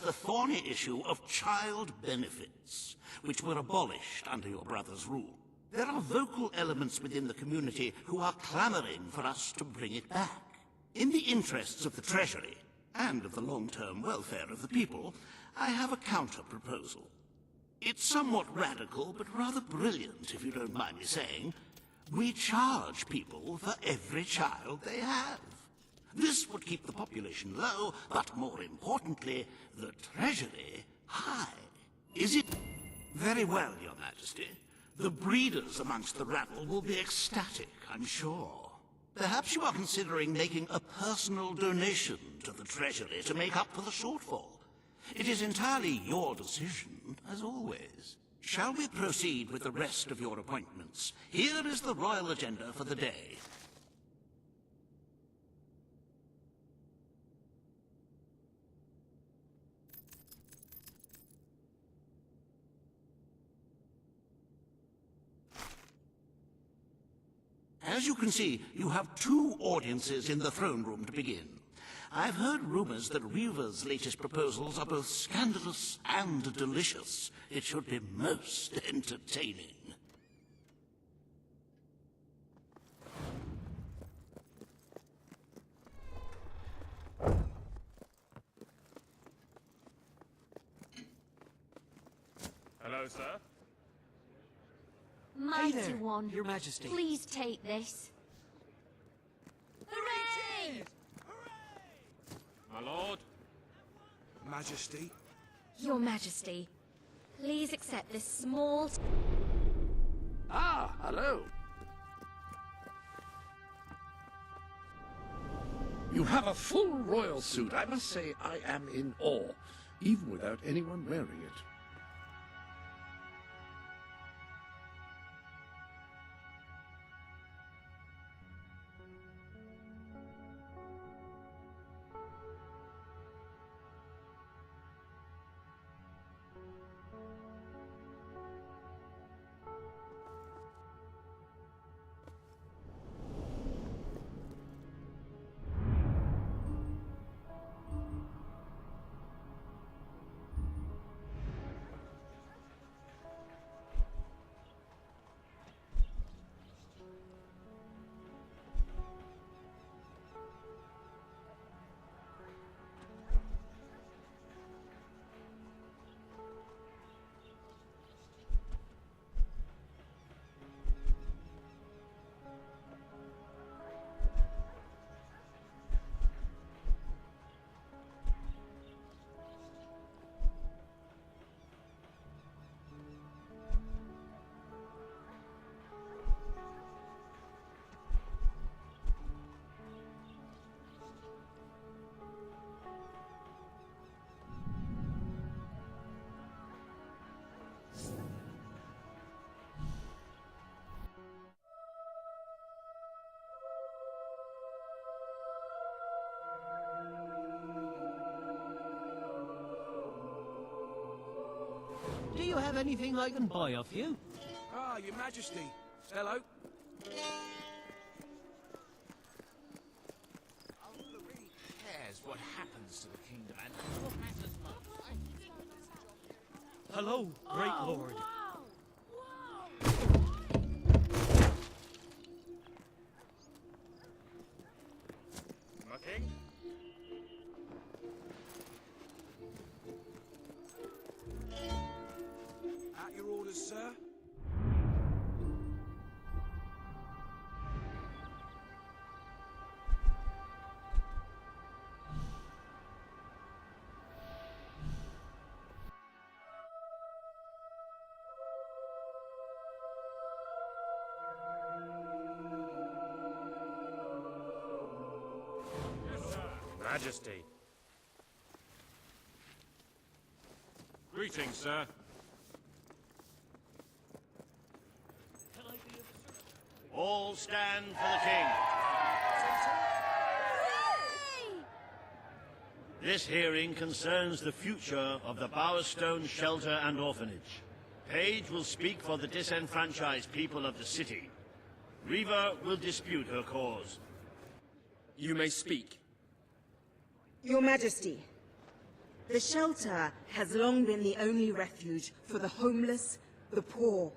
the thorny issue of child benefits, which were abolished under your brother's rule. There are vocal elements within the community who are clamoring for us to bring it back. In the interests of the Treasury, and of the long-term welfare of the people, I have a counter-proposal. It's somewhat radical, but rather brilliant, if you don't mind me saying. We charge people for every child they have. This would keep the population low, but more importantly, the Treasury high. Is it? Very well, Your Majesty. The breeders amongst the rabble will be ecstatic, I'm sure. Perhaps you are considering making a personal donation to the Treasury to make up for the shortfall. It is entirely your decision, as always. Shall we proceed with the rest of your appointments? Here is the royal agenda for the day. As you can see, you have 2 audiences in the throne room to begin. I've heard rumors that Reaver's latest proposals are both scandalous and delicious. It should be most entertaining. Hello, sir. Mighty Hey there, One, Your Majesty. please take this. Hooray! My lord. Majesty. Your Majesty, please accept this small... Ah, hello. You have a full royal suit. I must say I am in awe, even without anyone wearing it. Do you have anything I can buy off you? Ah, Your Majesty. Hello. Who really cares what happens to the kingdom and what matters most? Hello, great lord. My king. At your orders, sir. Majesty. Greetings, sir. All stand for the king. This hearing concerns the future of the Bowerstone Shelter and Orphanage. Paige will speak for the disenfranchised people of the city. Reaver will dispute her cause. You may speak. Your Majesty, The shelter has long been the only refuge for the homeless, the poor,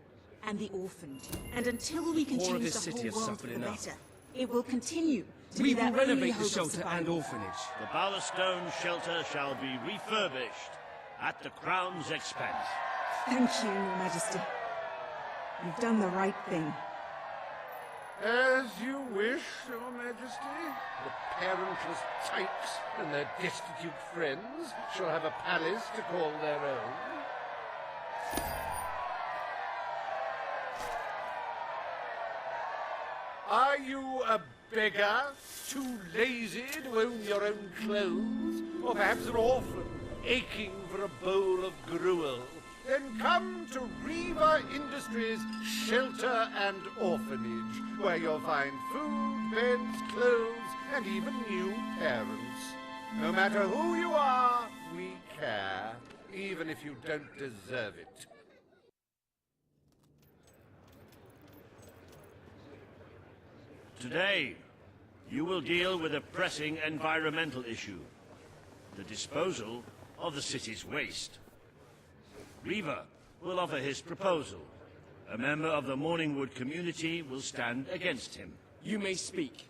and the orphaned. And until we can Poor of change this the city whole have world for suffered the enough. better, it will continue to We be will their only renovate the hope of shelter and survival. orphanage. The Bowerstone shelter shall be refurbished at the Crown's expense. Thank you, Your Majesty. You've done the right thing. As you wish, Your Majesty. The parentless types and their destitute friends shall have a palace to call their own. Are you a beggar, too lazy to own your own clothes? Or perhaps an orphan, aching for a bowl of gruel? Then come to Riva Industries Shelter and Orphanage, where you'll find food, beds, clothes, and even new parents. No matter who you are, we care, even if you don't deserve it. Today, you will deal with a pressing environmental issue. The disposal of the city's waste. Riva will offer his proposal. A member of the Morningwood community will stand against him. You may speak.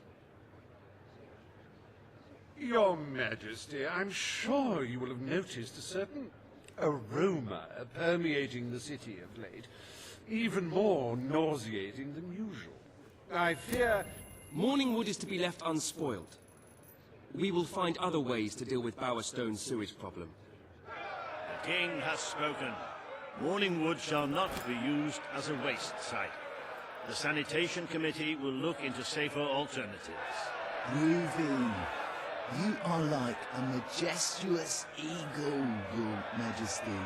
Your Majesty, I'm sure you will have noticed a certain aroma permeating the city of late, even more nauseating than usual. I fear... Morningwood is to be left unspoiled. We will find other ways to deal with Bowerstone's sewage problem. The king has spoken. Morningwood shall not be used as a waste site. The sanitation committee will look into safer alternatives. Ruby, you are like a majestuous eagle, Your Majesty.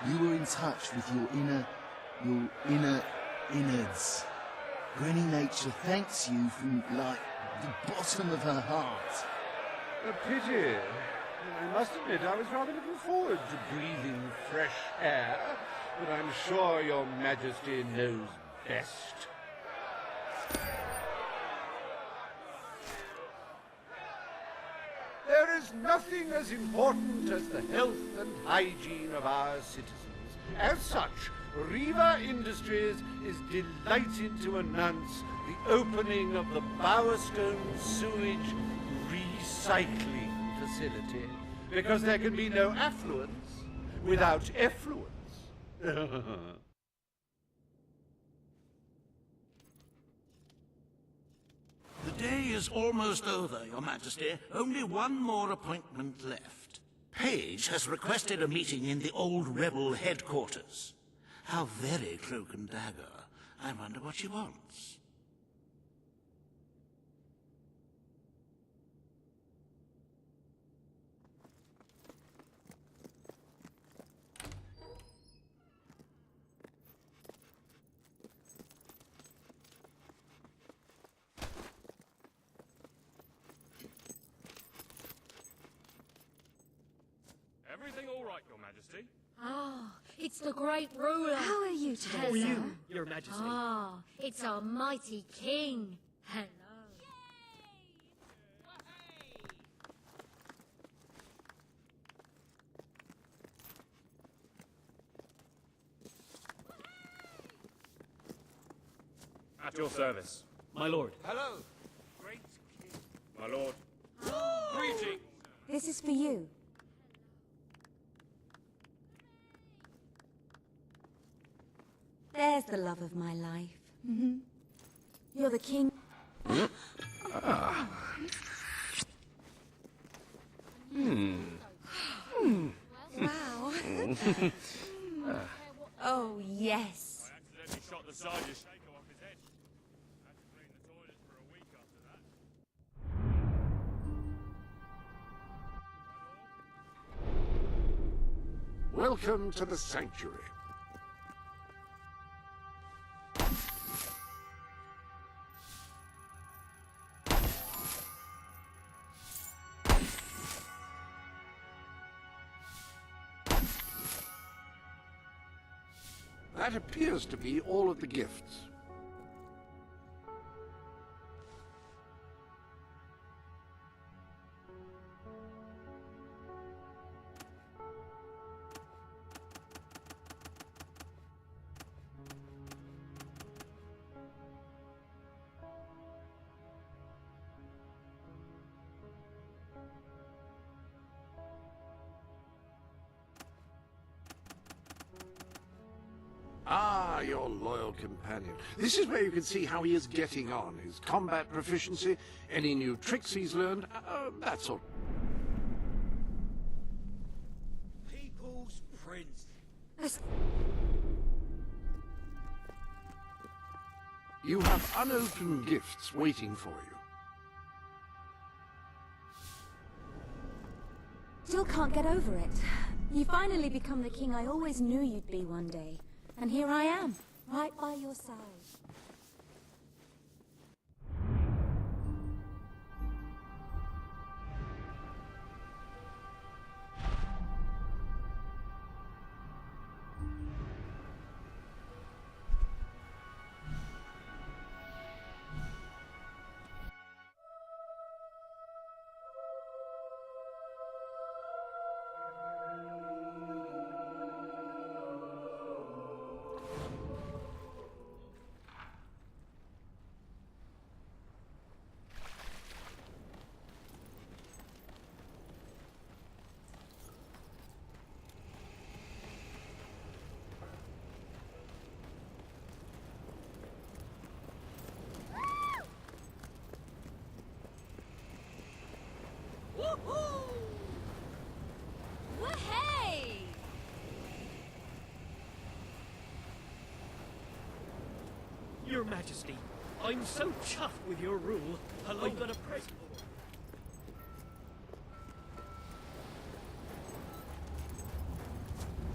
You were in touch with your inner innards. Granny Nature thanks you from, like, the bottom of her heart. A pity. I must admit I was rather looking forward to breathing fresh air, but I'm sure Your Majesty knows best. There is nothing as important as the health and hygiene of our citizens. As such, Riva Industries is delighted to announce the opening of the Bowerstone Sewage Recycling Facility, because there can be no affluence without effluence. The day is almost over, Your Majesty. Only one more appointment left. Page has requested a meeting in the old rebel headquarters. How very cloak and dagger. I wonder what she wants. Everything all right, Your Majesty? Ah, it's the great ruler. How are you today, How are sir? you, Your Majesty? Ah, it's our mighty king. Hello. At your service. My lord. Hello, great king. My lord. Greeting. This is for you. There's the love of my life. You're the king. Wow. Oh, yes. I accidentally shot the sergeant Shaker off his head. Had to clean the toilets for a week after that. Welcome to the sanctuary. That appears to be all of the gifts. Ah, your loyal companion. This is where you can see how he is getting on, his combat proficiency, any new tricks he's learned, that sort. People's Prince. You have unopened gifts waiting for you. Still can't get over it. You finally become the king I always knew you'd be one day. And here I am, right by your side. Your Majesty, I'm so chuffed with your rule. Hello, I've got a present.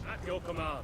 At your command.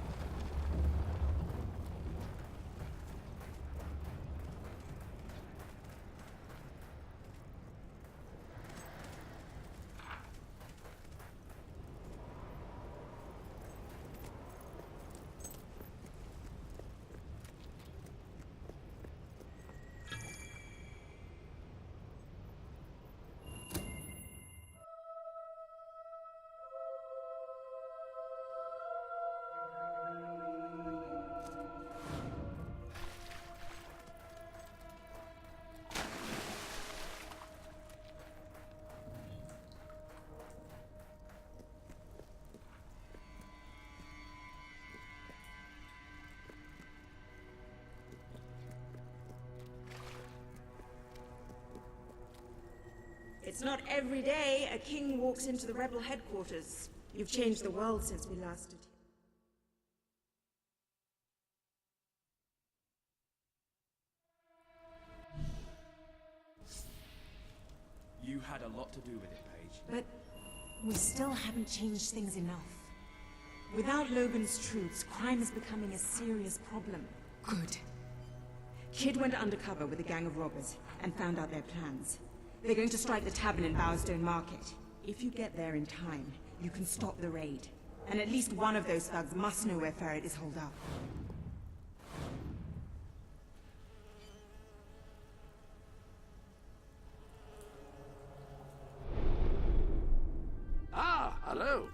It's not every day a king walks into the rebel headquarters. You've changed the world since we last did. You had a lot to do with it, Paige. But we still haven't changed things enough. Without Logan's troops, crime is becoming a serious problem. Good. Kid went undercover with a gang of robbers and found out their plans. They're going to strike the tavern in Bowerstone Market. If you get there in time, you can stop the raid. And at least one of those thugs must know where Ferret is holed up. Ah, hello.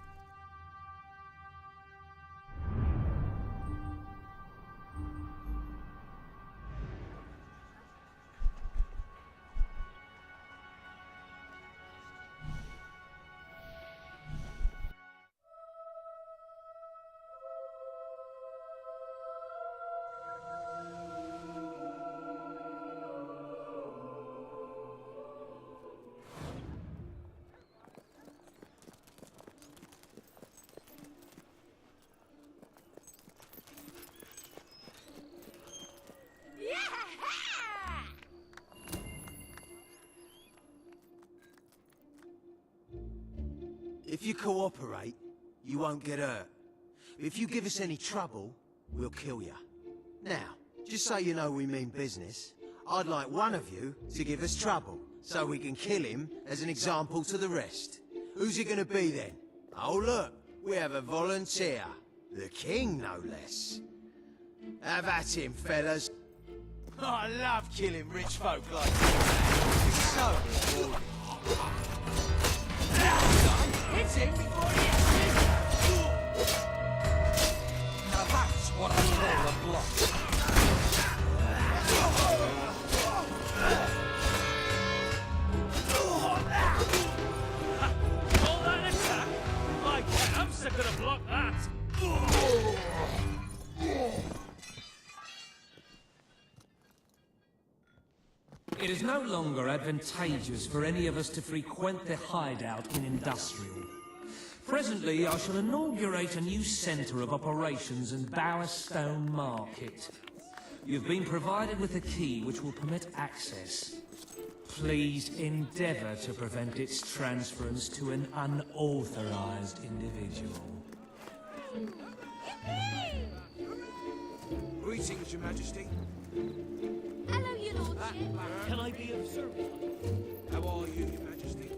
If you cooperate, you won't get hurt. If you give us any trouble, we'll kill you. Now, just so you know we mean business, I'd like one of you to give us trouble, so we can kill him as an example to the rest. Who's it gonna be then? Oh look, we have a volunteer. The king, no less. Have at him, fellas. I love killing rich folk like you. It's so rewarding. Hit him before he hits me! Now that's what I call a block. All that attack? My calves are gonna block that! It is no longer advantageous for any of us to frequent the hideout in Industrial. Presently, I shall inaugurate a new centre of operations in Bowerstone Market. You've been provided with a key which will permit access. Please endeavour to prevent its transference to an unauthorised individual. Greetings, Your Majesty. Hello, your lordship. Can I be of service? How are you, Your Majesty?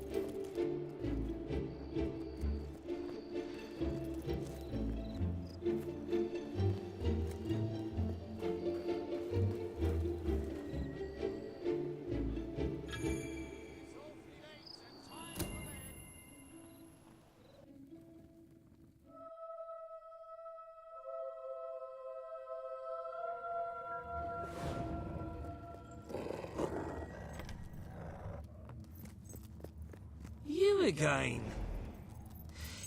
You again.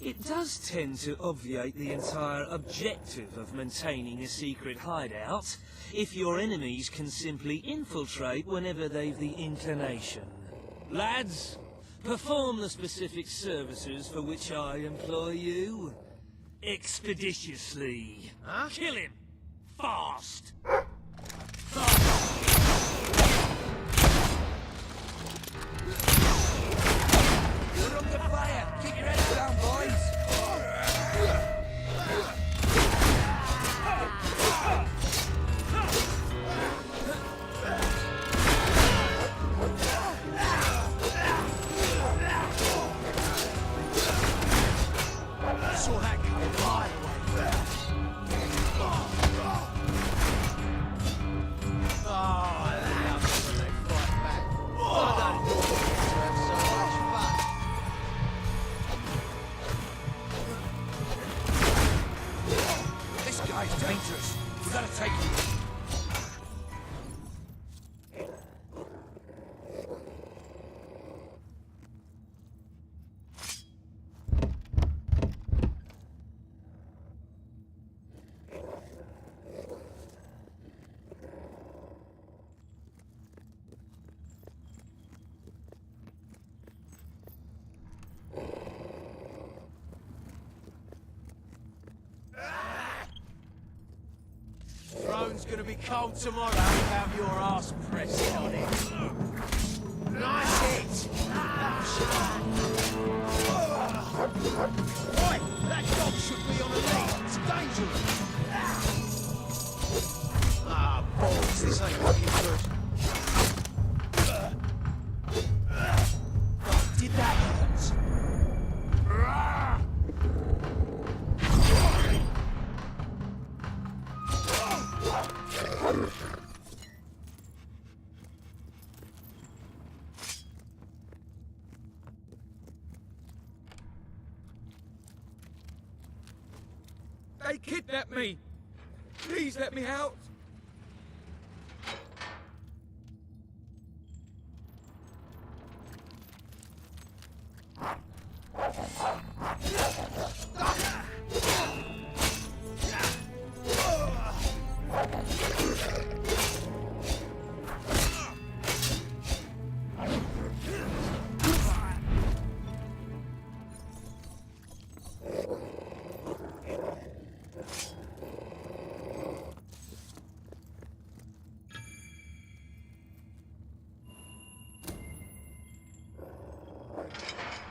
It does tend to obviate the entire objective of maintaining a secret hideout if your enemies can simply infiltrate whenever they've the inclination. Lads, perform the specific services for which I employ you. Expeditiously. Huh? Kill him. Fast. We're under fire! Keep your heads down, boys! Saw that coming right away. Oh, I love it when they fight back. I don't know to have so much fun. This guy's dangerous. We've got to take him. Throne's gonna be cold tomorrow without your ass pressed on it. Nice hit! Oi! That dog should be on a lead. It's dangerous. Ah, balls, this ain't looking good. Oh, did that hurt? They kidnapped me. Please let me out.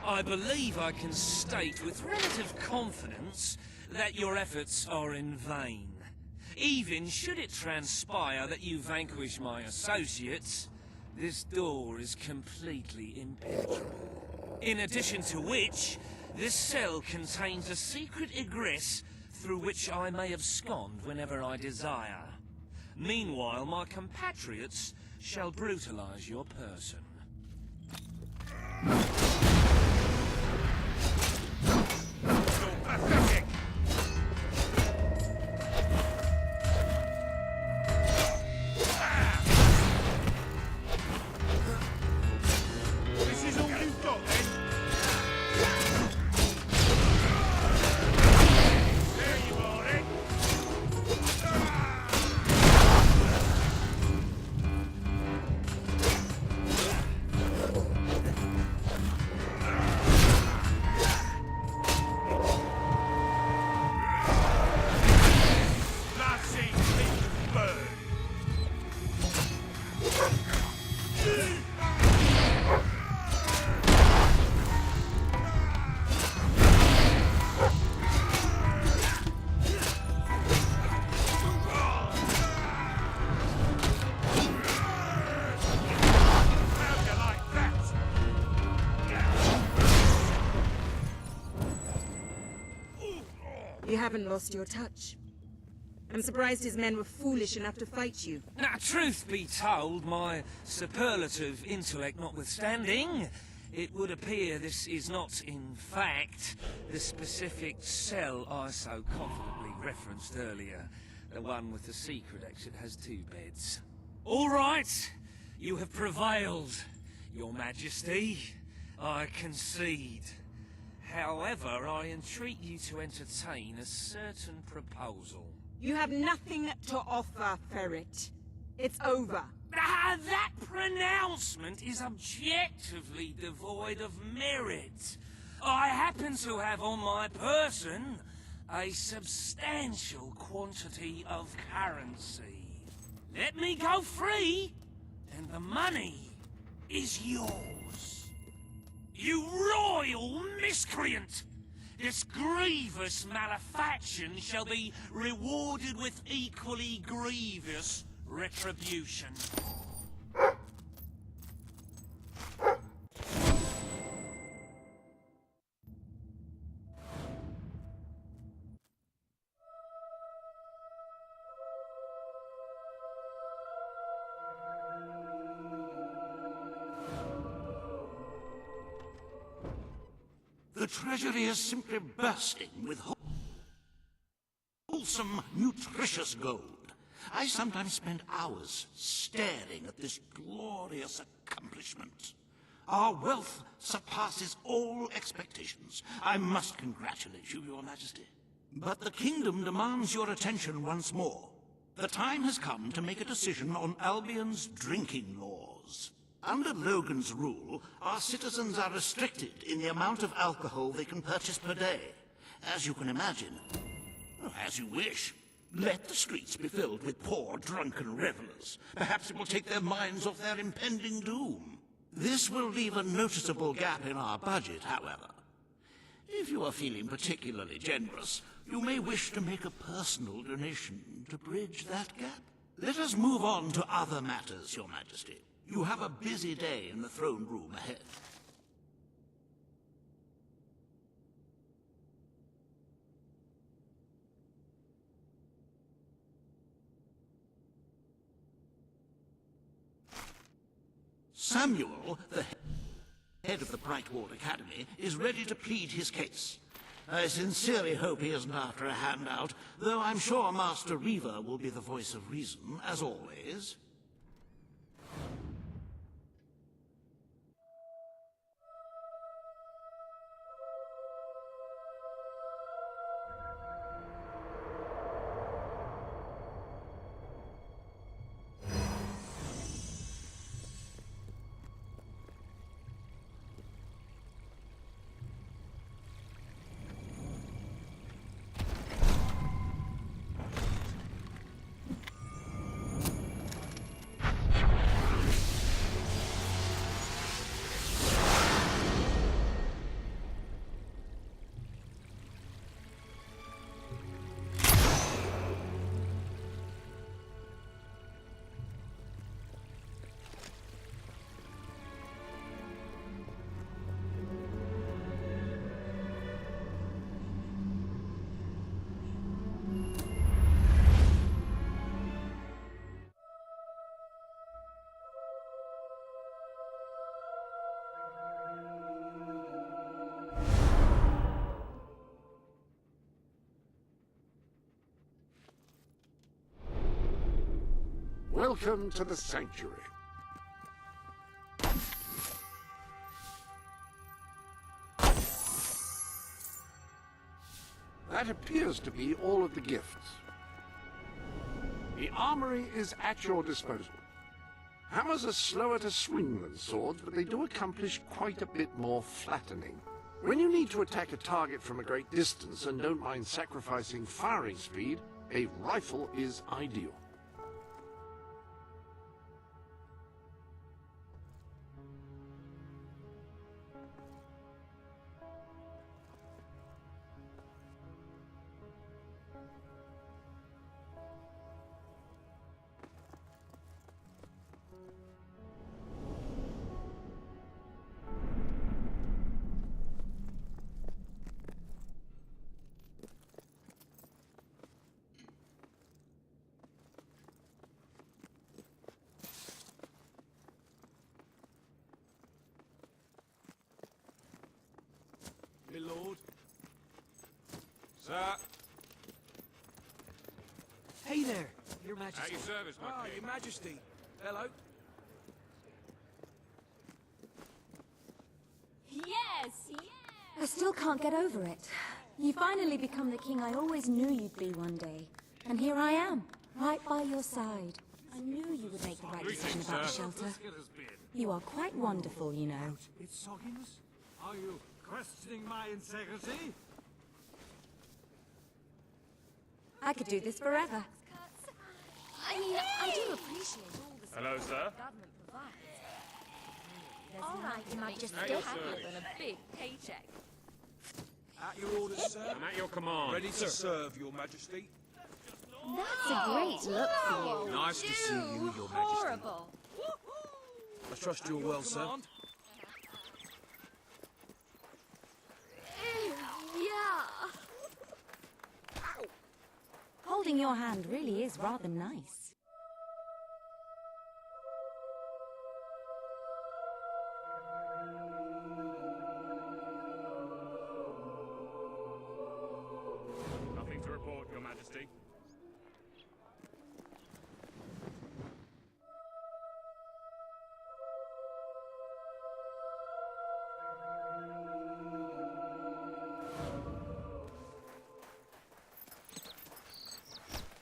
I believe I can state with relative confidence that your efforts are in vain. Even should it transpire that you vanquish my associates, this door is completely impenetrable. In addition to which, this cell contains a secret egress through which I may abscond whenever I desire. Meanwhile, my compatriots shall brutalize your person. Pathetic! This is all you've got, then? There you are, then. You haven't lost your touch. I'm surprised his men were foolish enough to fight you. Now, truth be told, my superlative intellect notwithstanding, it would appear this is not, in fact, the specific cell I so confidently referenced earlier. The one with the secret exit has 2 beds. All right, you have prevailed, Your Majesty. I concede. However, I entreat you to entertain a certain proposal. You have nothing to offer, Ferret. It's over. Ah, that pronouncement is objectively devoid of merit. I happen to have on my person a substantial quantity of currency. Let me go free, and the money is yours. You royal miscreant! This grievous malefaction shall be rewarded with equally grievous retribution. The treasury is simply bursting with wholesome, nutritious gold. I sometimes spend hours staring at this glorious accomplishment. Our wealth surpasses all expectations. I must congratulate you, Your Majesty. But the kingdom demands your attention once more. The time has come to make a decision on Albion's drinking laws. Under Logan's rule, our citizens are restricted in the amount of alcohol they can purchase per day. As you can imagine, as you wish. Let the streets be filled with poor, drunken revelers. Perhaps it will take their minds off their impending doom. This will leave a noticeable gap in our budget, however. If you are feeling particularly generous, you may wish to make a personal donation to bridge that gap. Let us move on to other matters, Your Majesty. You have a busy day in the throne room ahead. Samuel, the head of the Brightwall Academy, is ready to plead his case. I sincerely hope he isn't after a handout, though I'm sure Master Reaver will be the voice of reason, as always. Welcome to the Sanctuary. That appears to be all of the gifts. The armory is at your disposal. Hammers are slower to swing than swords, but they do accomplish quite a bit more flattening. When you need to attack a target from a great distance and don't mind sacrificing firing speed, a rifle is ideal. Sir. Hey there, Your Majesty. At your service, my king. Your Majesty. Hello. Yes, yes! I still can't get over it. You finally become the king I always knew you'd be one day. And here I am, right by your side. I knew you would make the right decision about the shelter. You are quite wonderful, you know. It's Soggins? Are you questioning my integrity? I could do this forever. I mean, I do appreciate all the Hello, support sir. the government provides. All right, you might just still happier than a big paycheck. At your orders, sir. And at your command. Ready to serve, Your Majesty. That's a great look for you. Nice to see you, Your Majesty. Horrible. I trust you're well, sir. Yeah. Holding your hand really is rather nice. Nothing to report, Your Majesty.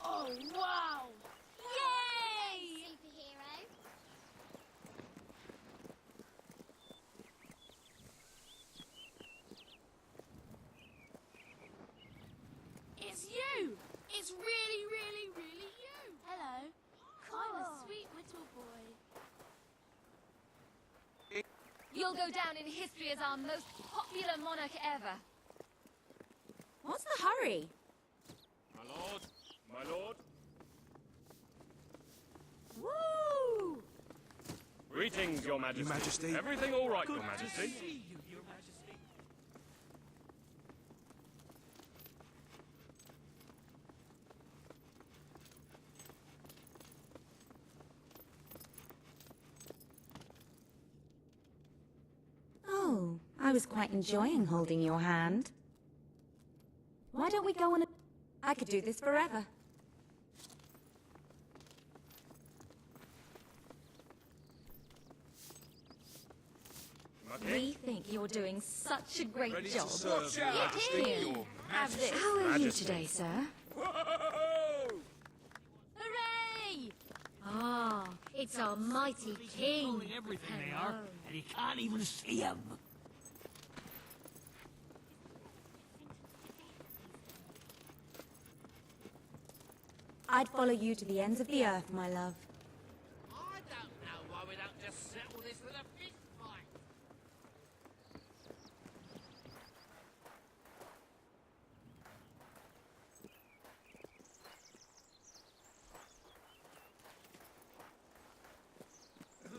Oh, wow! Yay! Superhero. It's you! It's really, really, really you! Hello. I'm a sweet little boy. You'll go down in history as our most popular monarch ever. What's the hurry? My lord. My lord. Woo! Greetings, Your Majesty. Your Majesty. Everything all right, Your Majesty? Your Majesty. Oh, I was quite enjoying holding your hand. Why don't we go on a... I could do this forever. We think you're doing such a great Ready job. to serve, Your Majesty. Here, have this. How are you Majesty. today, sir? Hooray! Ah, it's our mighty king. Controlling everything they are, and you can't even see them. I'd follow you to the ends of the earth, my love. I don't know why we don't just settle this with a fist fight.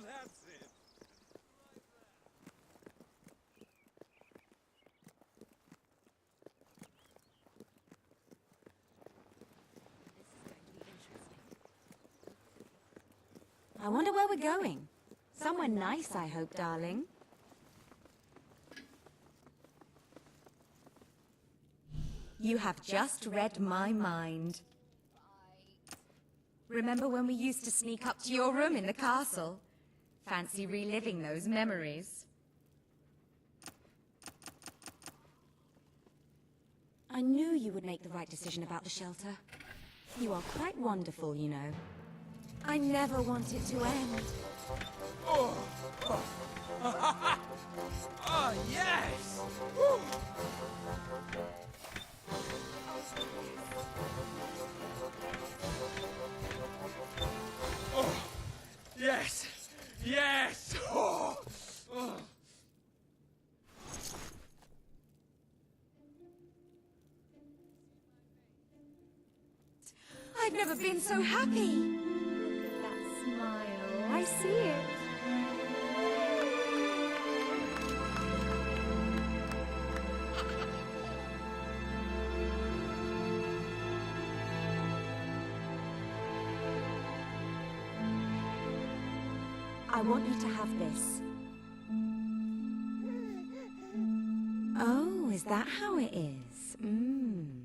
That's it. I wonder where we're going. Somewhere nice, I hope, darling. You have just read my mind. Remember when we used to sneak up to your room in the castle? Fancy reliving those memories. I knew you would make the right decision about the shelter. You are quite wonderful, you know. I never want it to end. Oh, yes! Oh, yes! Yes! Oh. Oh. I've never been so happy. Look at that smile. I see it. I want you to have this. Oh, is that how it is? Mmm.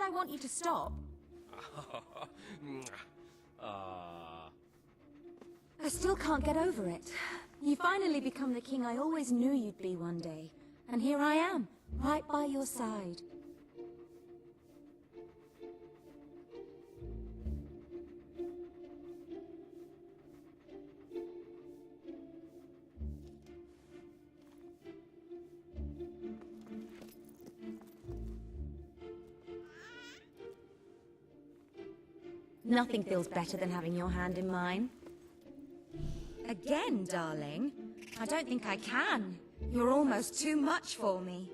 I want you to stop. I still can't get over it. You finally become the king I always knew you'd be one day. And here I am, right by your side. Nothing feels better than having your hand in mine. Again, darling? I don't think I can. You're almost too much for me.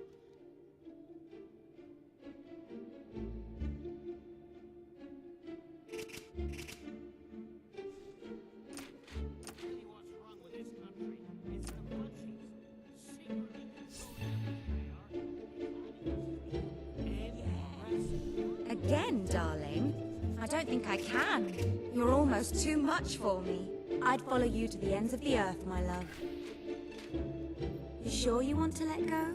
Again, darling? I don't think I can. You're almost too much for me. I'd follow you to the ends of the earth, my love. You sure you want to let go?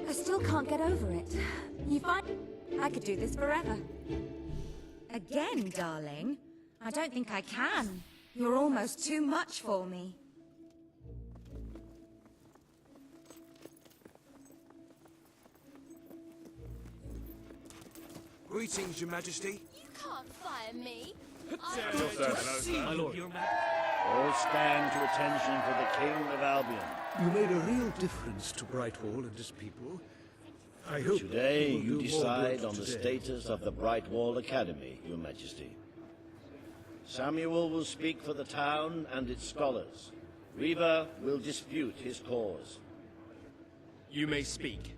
I still can't get over it. You find I could do this forever. Again, darling? I don't think I can. You're almost too much for me. Greetings, Your Majesty. You can't fire me. My lord. All stand to attention for the King of Albion. You made a real difference to Brightwall and his people. I hope Today will you do decide more on good the today. status of the Brightwall Academy, Your Majesty. Samuel will speak for the town and its scholars. Reva will dispute his cause. You may speak.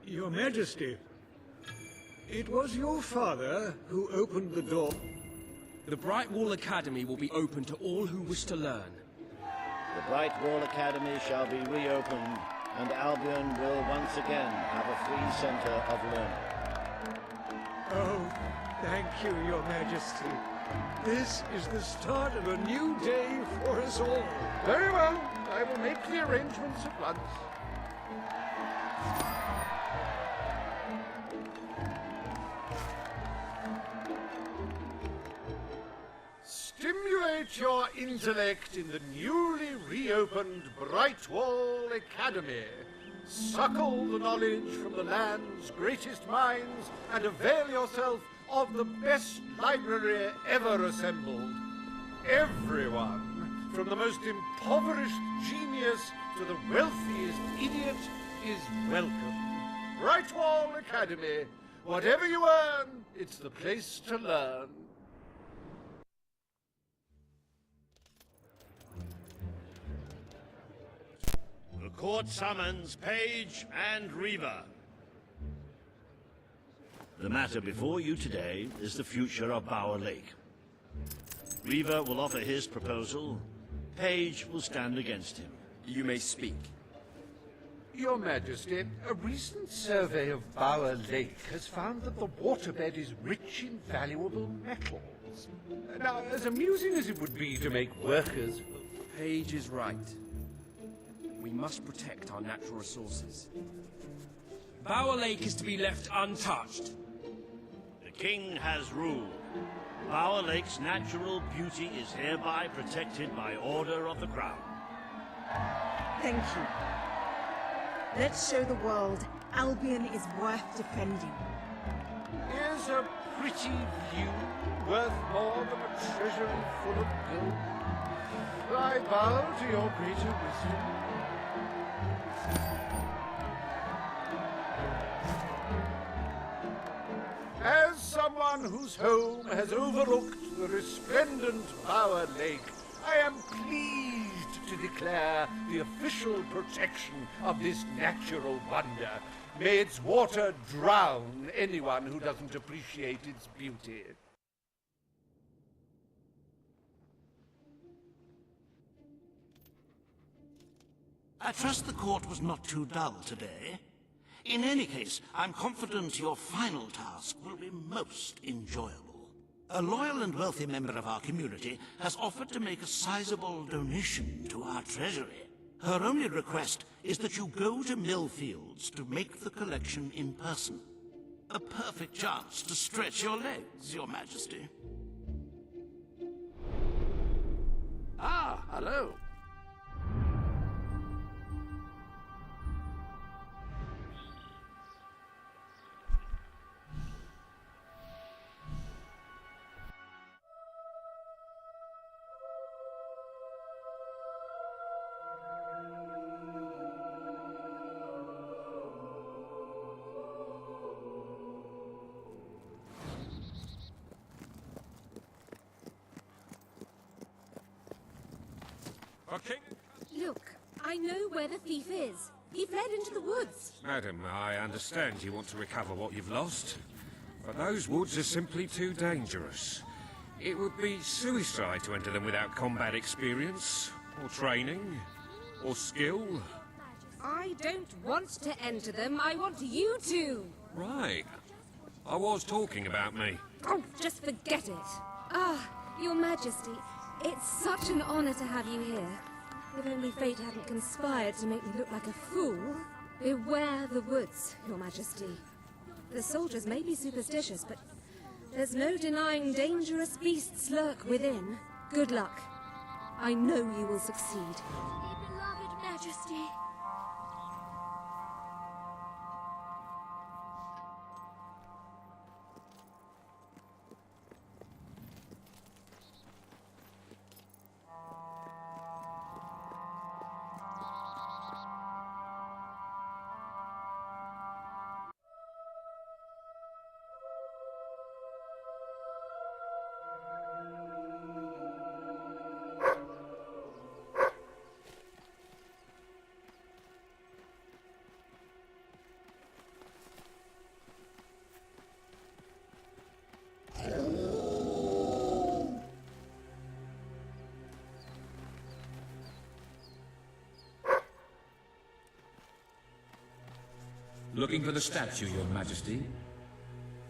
Your Majesty, it was your father who opened the door. The Brightwall Academy will be open to all who wish to learn. The Brightwall Academy shall be reopened, and Albion will once again have a free center of learning. Oh, thank you, Your Majesty. This is the start of a new day for us all. Very well. I will make the arrangements at once. Stimulate your intellect in the newly reopened Brightwall Academy. Suckle the knowledge from the land's greatest minds and avail yourself of the best library ever assembled. Everyone, from the most impoverished genius to the wealthiest idiot, is welcome. Brightwall Academy. Whatever you earn, it's the place to learn. The court summons Page and Reva. The matter before you today is the future of Bower Lake. Reva will offer his proposal. Page will stand against him. You may speak. Your Majesty, a recent survey of Bower Lake has found that the waterbed is rich in valuable metals. Now, as amusing as it would be to make workers... Page is right. We must protect our natural resources. Bower Lake is to be left untouched. The king has ruled. Bower Lake's natural beauty is hereby protected by order of the crown. Thank you. Let's show the world Albion is worth defending. Here's a pretty view, worth more than a treasury full of gold. I bow to your greater wisdom. As someone whose home has overlooked the resplendent Bower Lake, I am pleased to declare the official protection of this natural wonder. May its water drown anyone who doesn't appreciate its beauty. I trust the court was not too dull today. In any case, I'm confident your final task will be most enjoyable. A loyal and wealthy member of our community has offered to make a sizable donation to our treasury. Her only request is that you go to Millfields to make the collection in person. A perfect chance to stretch your legs, Your Majesty. Ah, hello. Look, I know where the thief is. He fled into the woods. Madam, I understand you want to recover what you've lost, but those woods are simply too dangerous. It would be suicide to enter them without combat experience, or training, or skill. I don't want to enter them. I want you to. Right. I was talking about me. Oh, just forget it. Ah, Your Majesty, it's such an honor to have you here. If only fate hadn't conspired to make me look like a fool. Beware the woods, Your Majesty. The soldiers may be superstitious, but there's no denying dangerous beasts lurk within. Good luck. I know you will succeed. Beloved Majesty. Looking for the statue, Your Majesty.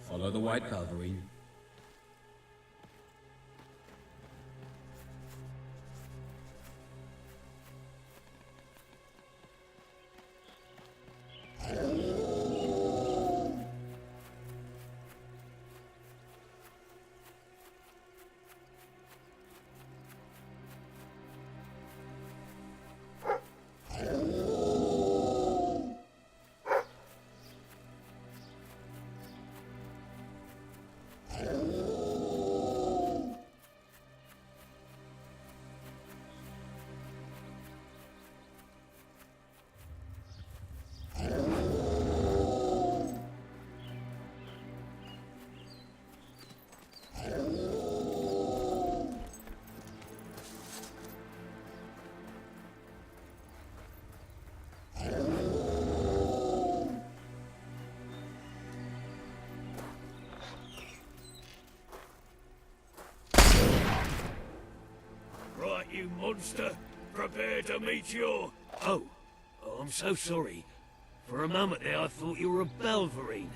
Follow the white cavalry. You monster! Prepare to meet your... Oh, I'm so sorry. For a moment there I thought you were a Belverine.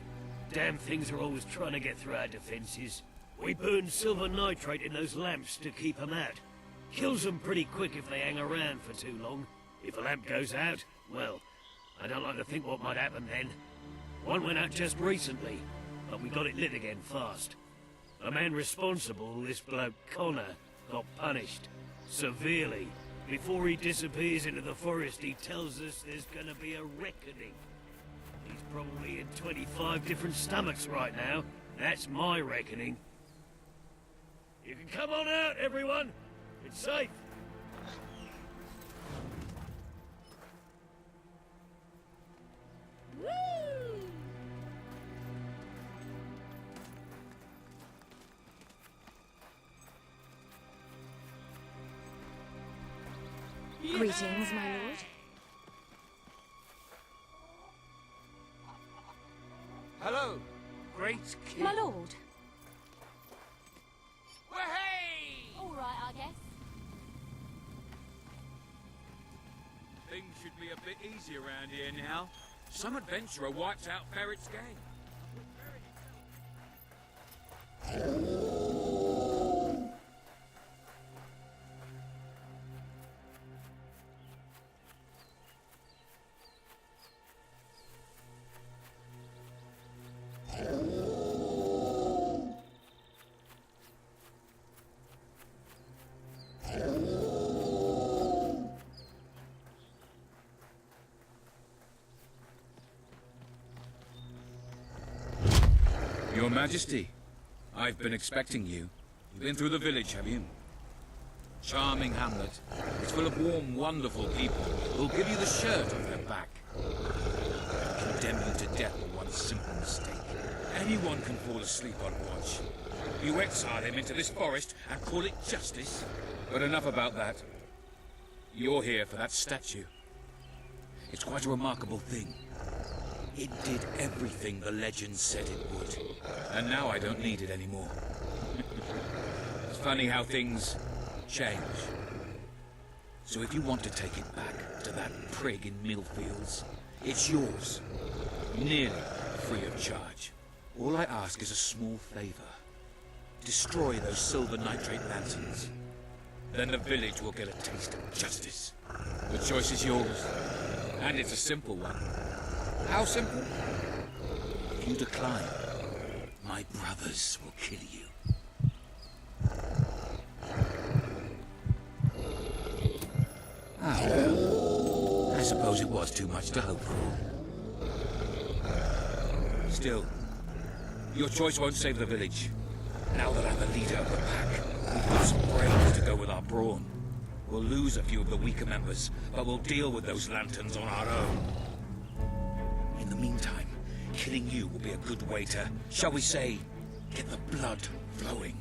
Damn things are always trying to get through our defenses. We burn silver nitrate in those lamps to keep them out. Kills them pretty quick if they hang around for too long. If a lamp goes out, well, I don't like to think what might happen then. One went out just recently, but we got it lit again fast. The man responsible, this bloke Connor, got punished. Severely. Before he disappears into the forest, he tells us there's gonna be a reckoning. He's probably in 25 different stomachs right now. That's my reckoning. You can come on out, everyone. It's safe. Woo! Greetings, my lord. Hello, great king. My lord. All right, I guess. Things should be a bit easier around here now. Some adventurer wiped out Ferret's gang. Your Majesty, I've been expecting you. You've been through the village, have you? Charming hamlet. It's full of warm, wonderful people who'll give you the shirt off their back. And condemn you to death for one simple mistake. Anyone can fall asleep on watch. You exile him into this forest and call it justice? But enough about that. You're here for that statue. It's quite a remarkable thing. It did everything the legend said it would. And now I don't need it anymore. It's funny how things change. So if you want to take it back to that prig in Millfields, it's yours. Nearly free of charge. All I ask is a small favor. Destroy those silver nitrate lanterns. Then the village will get a taste of justice. The choice is yours. And it's a simple one. How simple? If you decline, my brothers will kill you. Ah, well, I suppose it was too much to hope for. Still, your choice won't save the village. Now that I'm the leader of the pack, we've got some brains to go with our brawn. We'll lose a few of the weaker members, but we'll deal with those lanterns on our own. In the meantime, killing you will be a good way to, shall we say, get the blood flowing.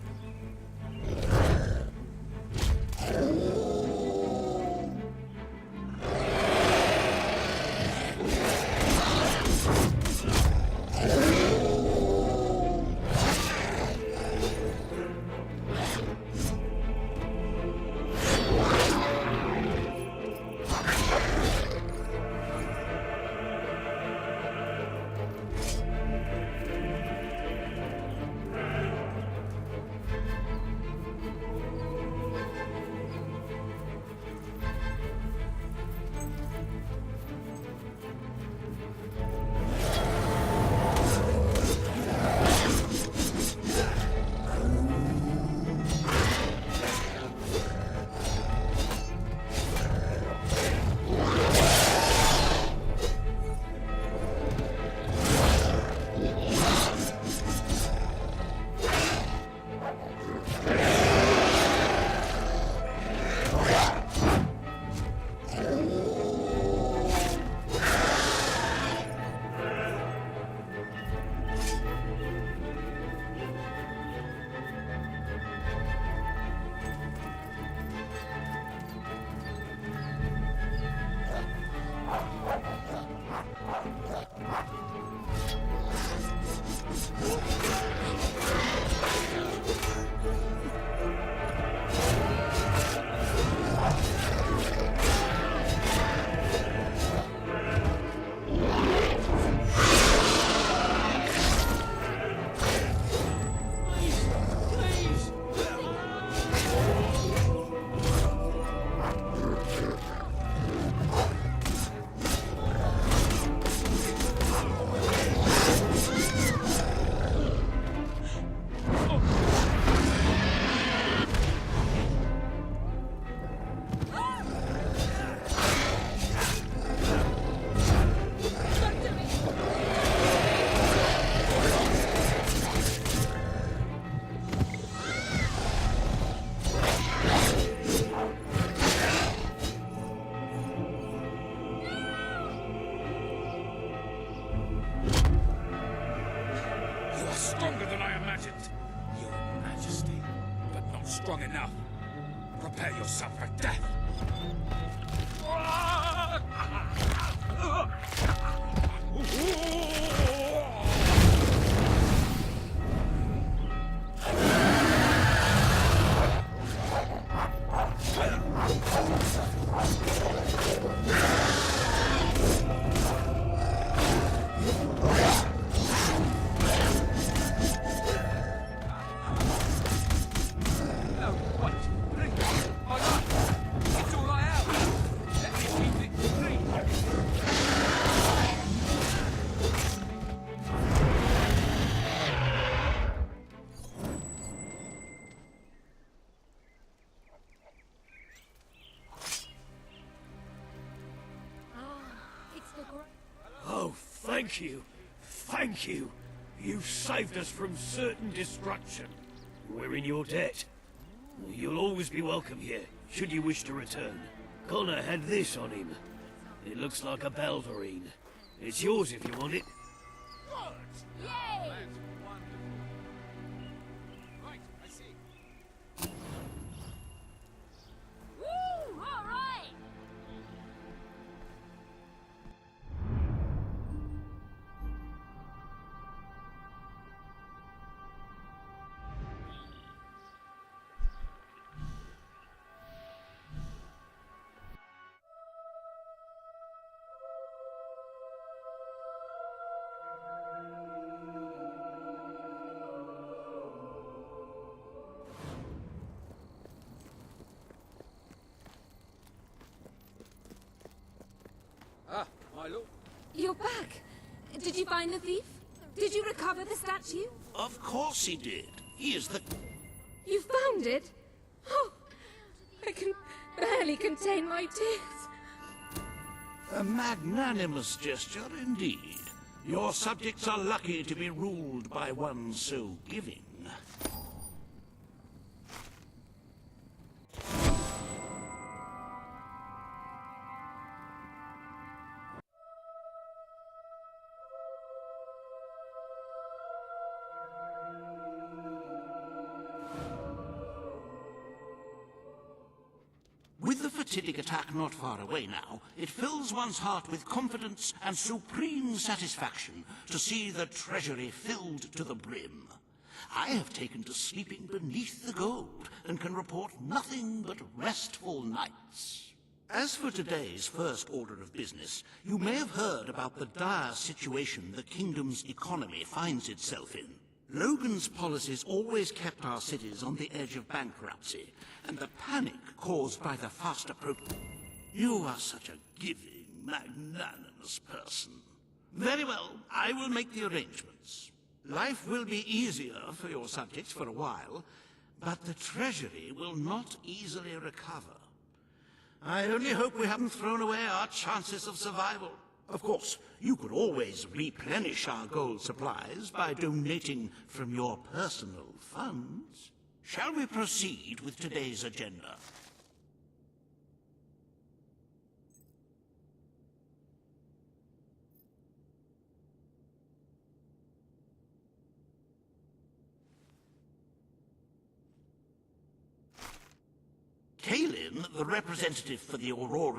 Stronger than I imagined. Your Majesty, but not strong enough. Prepare yourself for death. Oh, thank you. Thank you. You saved us from certain destruction. We're in your debt. You'll always be welcome here, should you wish to return. Connor had this on him. It looks like a Belverine. It's yours if you want it. Yay! Right, I see. Woo! All right! Ah, my lord. You're back. Did you find the thief? Did you recover the statue? Of course he did. He is the... You found it? Oh, I can barely contain my tears. A magnanimous gesture indeed. Your subjects are lucky to be ruled by one so giving. With the fatidic attack not far away now, it fills one's heart with confidence and supreme satisfaction to see the treasury filled to the brim. I have taken to sleeping beneath the gold and can report nothing but restful nights. As for today's first order of business, you may have heard about the dire situation the kingdom's economy finds itself in. Logan's policies always kept our cities on the edge of bankruptcy, and the panic caused by the fast approach... You are such a giving, magnanimous person. Very well, I will make the arrangements. Life will be easier for your subjects for a while, but the treasury will not easily recover. I only hope we haven't thrown away our chances of survival. Of course, you could always replenish our gold supplies by donating from your personal funds. Shall we proceed with today's agenda? Kalin, the representative for the Aurora